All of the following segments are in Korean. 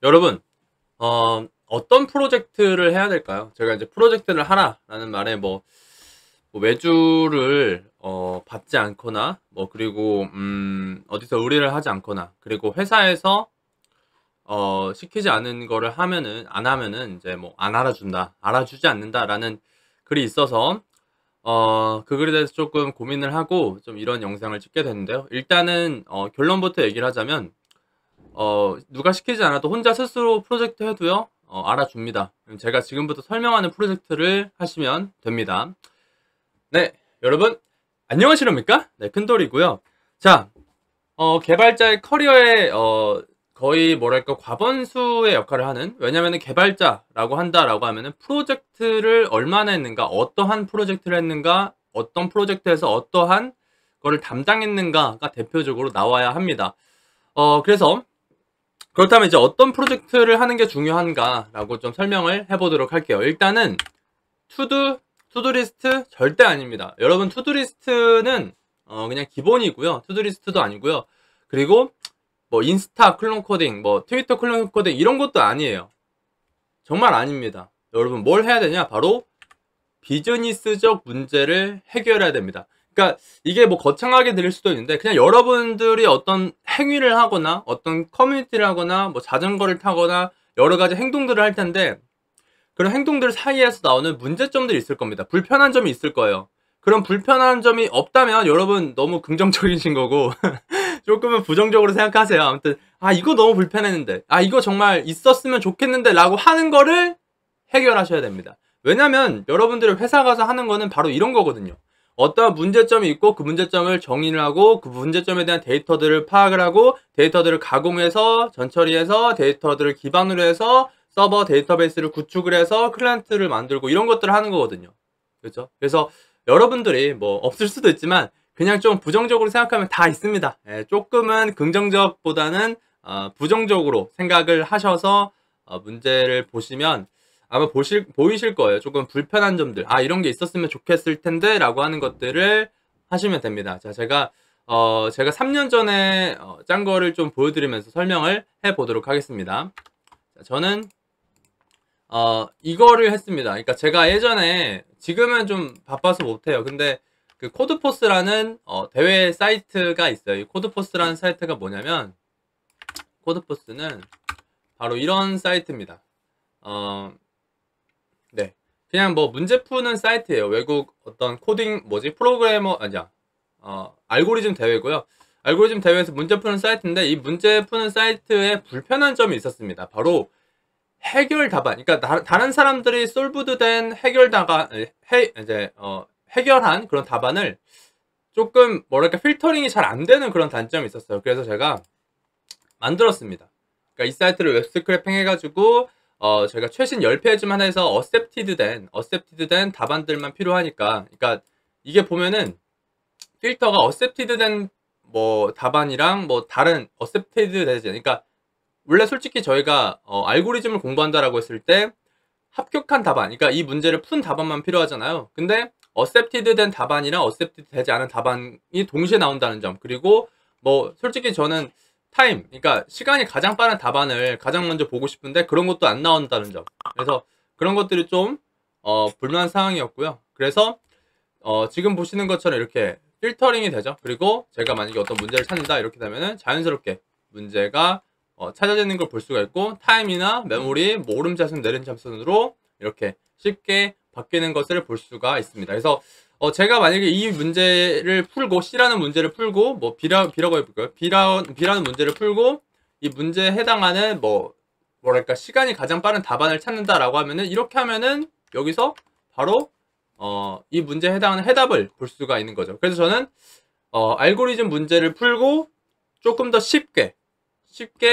여러분, 어떤 프로젝트를 해야 될까요? 제가 이제 프로젝트를 하라라는 말에 뭐 외주를 받지 않거나 그리고 어디서 의뢰를 하지 않거나 그리고 회사에서 시키지 않은 거를 안 하면은 이제 뭐 안 알아준다, 알아주지 않는다라는 글이 있어서 그 글에 대해서 조금 고민을 하고 좀 이런 영상을 찍게 됐는데요. 일단은 결론부터 얘기를 하자면 누가 시키지 않아도 혼자 스스로 프로젝트 해도요, 알아줍니다. 제가 지금부터 설명하는 프로젝트를 하시면 됩니다. 네, 여러분, 안녕하십니까? 네, 큰돌이고요. 자, 개발자의 커리어에, 거의 뭐랄까, 과번수의 역할을 하는, 왜냐면은 개발자라고 한다라고 하면은 프로젝트를 얼마나 했는가, 어떠한 프로젝트를 했는가, 어떤 프로젝트에서 어떠한 거를 담당했는가가 대표적으로 나와야 합니다. 그래서, 그렇다면 이제 어떤 프로젝트를 하는 게 중요한가라고 좀 설명을 해보도록 할게요. 일단은 투두리스트 절대 아닙니다. 여러분, 투두리스트는 그냥 기본이고요. 투두리스트도 아니고요. 그리고 뭐 인스타 클론 코딩, 뭐 트위터 클론 코딩 이런 것도 아니에요. 정말 아닙니다. 여러분, 뭘 해야 되냐? 바로 비즈니스적 문제를 해결해야 됩니다. 그러니까 이게 뭐 거창하게 들릴 수도 있는데 그냥 여러분들이 어떤 행위를 하거나 어떤 커뮤니티를 하거나 뭐 자전거를 타거나 여러 가지 행동들을 할 텐데 그런 행동들 사이에서 나오는 문제점들이 있을 겁니다. 불편한 점이 있을 거예요. 그런 불편한 점이 없다면 여러분 너무 긍정적이신 거고 조금은 부정적으로 생각하세요. 아무튼 이거 너무 불편했는데 이거 정말 있었으면 좋겠는데 라고 하는 거를 해결하셔야 됩니다. 왜냐면 여러분들이 회사 가서 하는 거는 바로 이런 거거든요. 어떠한 문제점이 있고 그 문제점을 정의를 하고 그 문제점에 대한 데이터들을 파악을 하고 데이터들을 가공해서 전처리해서 데이터들을 기반으로 해서 서버 데이터베이스를 구축을 해서 클라이언트를 만들고 이런 것들을 하는 거거든요. 그렇죠? 그래서 여러분들이 뭐 없을 수도 있지만 그냥 좀 부정적으로 생각하면 다 있습니다. 조금은 긍정적보다는 부정적으로 생각을 하셔서 문제를 보시면 아마 보이실 거예요. 조금 불편한 점들. 이런 게 있었으면 좋겠을 텐데 라고 하는 것들을 하시면 됩니다. 자, 제가 3년 전에 짠 거를 좀 보여드리면서 설명을 해보도록 하겠습니다. 자, 저는 이거를 했습니다. 그러니까 제가 예전에 지금은 좀 바빠서 못해요. 근데 그 코드포스라는 대회 사이트가 있어요. 이 코드포스라는 사이트가 뭐냐면 코드포스는 바로 이런 사이트입니다. 네, 그냥 뭐 문제 푸는 사이트예요. 외국 어떤 프로그래머 아니야. 알고리즘 대회고요. 알고리즘 대회에서 문제 푸는 사이트인데 이 문제 푸는 사이트에 불편한 점이 있었습니다. 바로 해결 답안. 그러니까 다른 사람들이 솔브드된 해결한 그런 답안을 조금 뭐랄까 필터링이 잘 안 되는 그런 단점이 있었어요. 그래서 제가 만들었습니다. 그러니까 이 사이트를 웹스크래핑 해가지고 제가 최신 10페이지만 해서 어셉티드된 답안들만 필요하니까, 그러니까 이게 보면은 필터가 어셉티드된 뭐 답안이랑 뭐 다른 어셉티드 되지, 그러니까 원래 솔직히 저희가 알고리즘을 공부한다라고 했을 때 합격한 답안, 그러니까 이 문제를 푼 답안만 필요하잖아요. 근데 어셉티드 된 답안이랑 어셉티드 되지 않은 답안이 동시에 나온다는 점, 그리고 뭐 솔직히 저는 그러니까 시간이 가장 빠른 답안을 가장 먼저 보고 싶은데 그런 것도 안 나온다는 점. 그래서 그런 것들이 좀 불만 사항이었고요. 그래서 지금 보시는 것처럼 이렇게 필터링이 되죠. 그리고 제가 만약에 어떤 문제를 찾는다 이렇게 되면은 자연스럽게 문제가 찾아지는 걸 볼 수가 있고 타임이나 메모리, 뭐 오름차순, 내림차순으로 이렇게 쉽게 바뀌는 것을 볼 수가 있습니다. 그래서 제가 만약에 이 문제를 풀고 C라는 문제를 풀고 뭐 B라고 해볼까요? B라는 문제를 풀고 이 문제에 해당하는 뭐랄까 시간이 가장 빠른 답안을 찾는다라고 하면은 이렇게 하면은 여기서 바로 이 문제에 해당하는 해답을 볼 수가 있는 거죠. 그래서 저는 알고리즘 문제를 풀고 조금 더 쉽게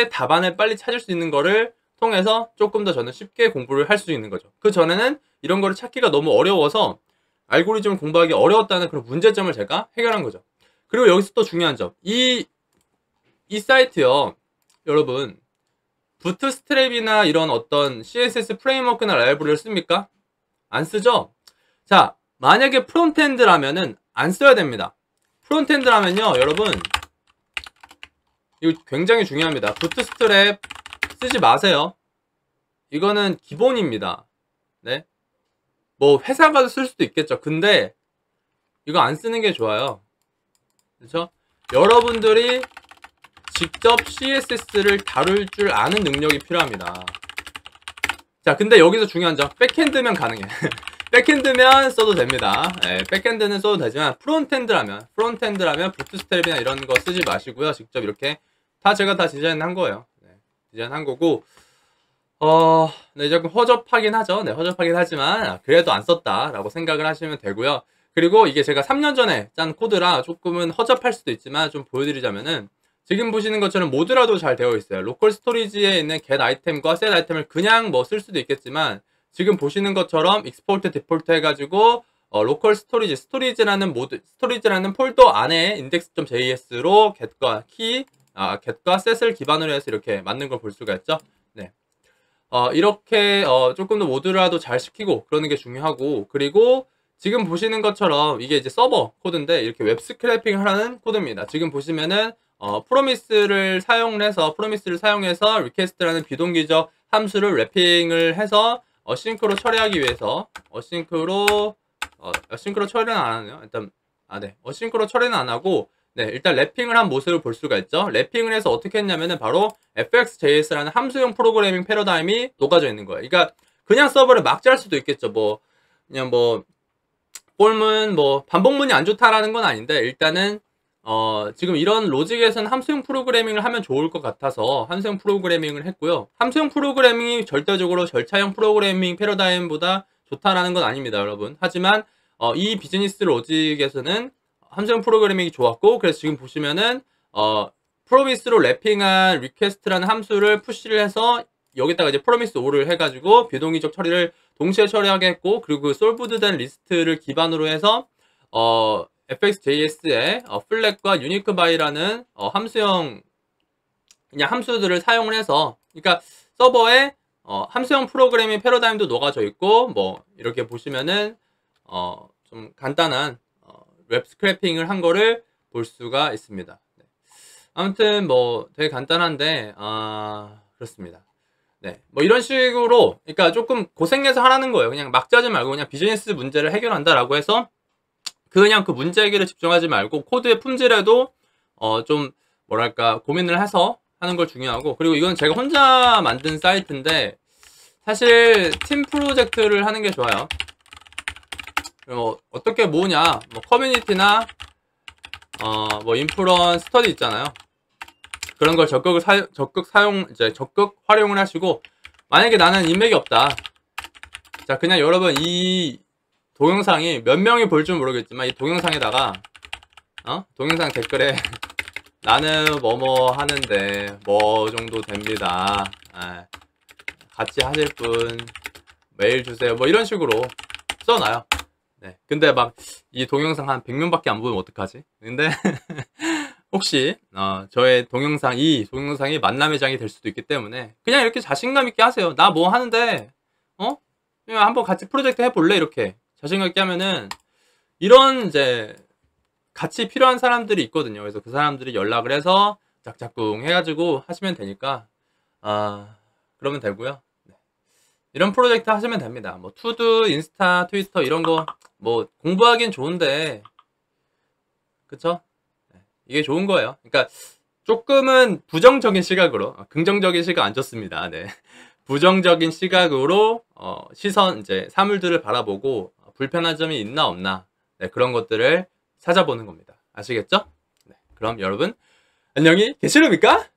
답안을 빨리 찾을 수 있는 거를 통해서 조금 더 저는 쉽게 공부를 할 수 있는 거죠. 그 전에는 이런 거를 찾기가 너무 어려워서 알고리즘을 공부하기 어려웠다는 그런 문제점을 제가 해결한 거죠. 그리고 여기서 또 중요한 점, 이 사이트요, 여러분 부트스트랩이나 이런 어떤 CSS 프레임워크나 라이브러리를 씁니까? 안 쓰죠? 자, 만약에 프론트엔드라면은 안 써야 됩니다. 프론트엔드라면요, 여러분 이거 굉장히 중요합니다. 부트스트랩 쓰지 마세요. 이거는 기본입니다. 네. 뭐 회사 가서 쓸 수도 있겠죠. 근데 이거 안 쓰는 게 좋아요. 그렇죠? 여러분들이 직접 CSS를 다룰 줄 아는 능력이 필요합니다. 자, 근데 여기서 중요한 점, 백핸드면 가능해. 백핸드면 써도 됩니다. 네, 백핸드는 써도 되지만 프론트엔드라면 부트스트랩이나 이런 거 쓰지 마시고요. 직접 이렇게 제가 다 디자인한 거예요. 네, 디자인한 거고, 네, 조금 허접하긴 하죠. 네, 허접하긴 하지만 그래도 안 썼다라고 생각을 하시면 되고요. 그리고 이게 제가 3년 전에 짠 코드라 조금은 허접할 수도 있지만 좀 보여드리자면은, 지금 보시는 것처럼 모드라도 잘 되어 있어요. 로컬 스토리지에 있는 get 아이템과 set 아이템을 그냥 뭐 쓸 수도 있겠지만, 지금 보시는 것처럼 익스포트 디폴트 해가지고 로컬 스토리지라는 폴더 안에 index.js로 get과 get과 set을 기반으로 해서 이렇게 만든 걸 볼 수가 있죠. 네. 이렇게 조금 더 모드라도 잘 시키고 그러는 게 중요하고, 그리고 지금 보시는 것처럼 이게 이제 서버 코드인데 이렇게 웹 스크래핑을 하는 코드입니다. 지금 보시면은 프로미스를 사용해서 리퀘스트라는 비동기적 함수를 랩핑을 해서 어싱크로 처리하기 위해서 어싱크로 처리는 안 하네요. 일단 어싱크로 처리는 안 하고, 네, 일단 랩핑을 한 모습을 볼 수가 있죠. 랩핑을 해서 어떻게 했냐면은 바로 fxjs라는 함수형 프로그래밍 패러다임이 녹아져 있는 거예요. 그러니까 그냥 서버를 막 짤 수도 있겠죠. 그냥 폴문 반복문이 안 좋다라는 건 아닌데, 일단은 지금 이런 로직에서는 함수형 프로그래밍을 하면 좋을 것 같아서 함수형 프로그래밍을 했고요. 함수형 프로그래밍이 절대적으로 절차형 프로그래밍 패러다임보다 좋다라는 건 아닙니다, 여러분. 하지만 이 비즈니스 로직에서는 함수형 프로그래밍이 좋았고, 그래서 지금 보시면은 프로미스로 랩핑한 리퀘스트라는 함수를 푸시를 해서 여기다가 이제 프로미스 5를 해가지고 비동기적 처리를 동시에 처리하게 했고, 그리고 그 솔브드된 리스트를 기반으로 해서 fxjs의 플랫과 유니크바이라는 함수형 그냥 함수들을 사용을 해서, 그러니까 서버에 함수형 프로그래밍 패러다임도 녹아져 있고, 뭐 이렇게 보시면은 좀 간단한 웹 스크래핑을 한 거를 볼 수가 있습니다. 네. 아무튼 되게 간단한데 그렇습니다. 네, 이런 식으로, 그러니까 조금 고생해서 하라는 거예요. 그냥 막 짜지 말고 그냥 비즈니스 문제를 해결한다라고 해서 그냥 그 문제 해결에 집중하지 말고 코드의 품질에도 좀 뭐랄까 고민을 해서 하는 걸 중요하고, 그리고 이건 제가 혼자 만든 사이트인데 사실 팀 프로젝트를 하는 게 좋아요. 어떻게 모으냐, 커뮤니티나 인프런 스터디 있잖아요. 그런 걸 적극 활용을 하시고, 만약에 나는 인맥이 없다, 자, 그냥 여러분 이 동영상이 몇 명이 볼 줄 모르겠지만 이 동영상에다가 동영상 댓글에 나는 뭐뭐 하는데 뭐 정도 됩니다, 같이 하실 분 메일 주세요, 이런 식으로 써놔요. 네, 근데 이 동영상 한 100명밖에 안 보면 어떡하지? 근데 혹시 저의 이 동영상이 만남의 장이 될 수도 있기 때문에 그냥 이렇게 자신감 있게 하세요. 나 뭐 하는데 그냥 한번 같이 프로젝트 해볼래? 이렇게 자신감 있게 하면은 이런 이제 같이 필요한 사람들이 있거든요. 그래서 그 사람들이 연락을 해서 짝짝꿍 해가지고 하시면 되니까 그러면 되고요. 네. 이런 프로젝트 하시면 됩니다. 투두, 인스타, 트위터 이런 거 공부하긴 좋은데, 그쵸? 이게 좋은 거예요. 그러니까 조금은 부정적인 시각으로, 긍정적인 시각 안 좋습니다. 네. 부정적인 시각으로 이제 사물들을 바라보고 불편한 점이 있나 없나, 네, 그런 것들을 찾아보는 겁니다. 아시겠죠? 네. 그럼 여러분 안녕히 계시렵니까?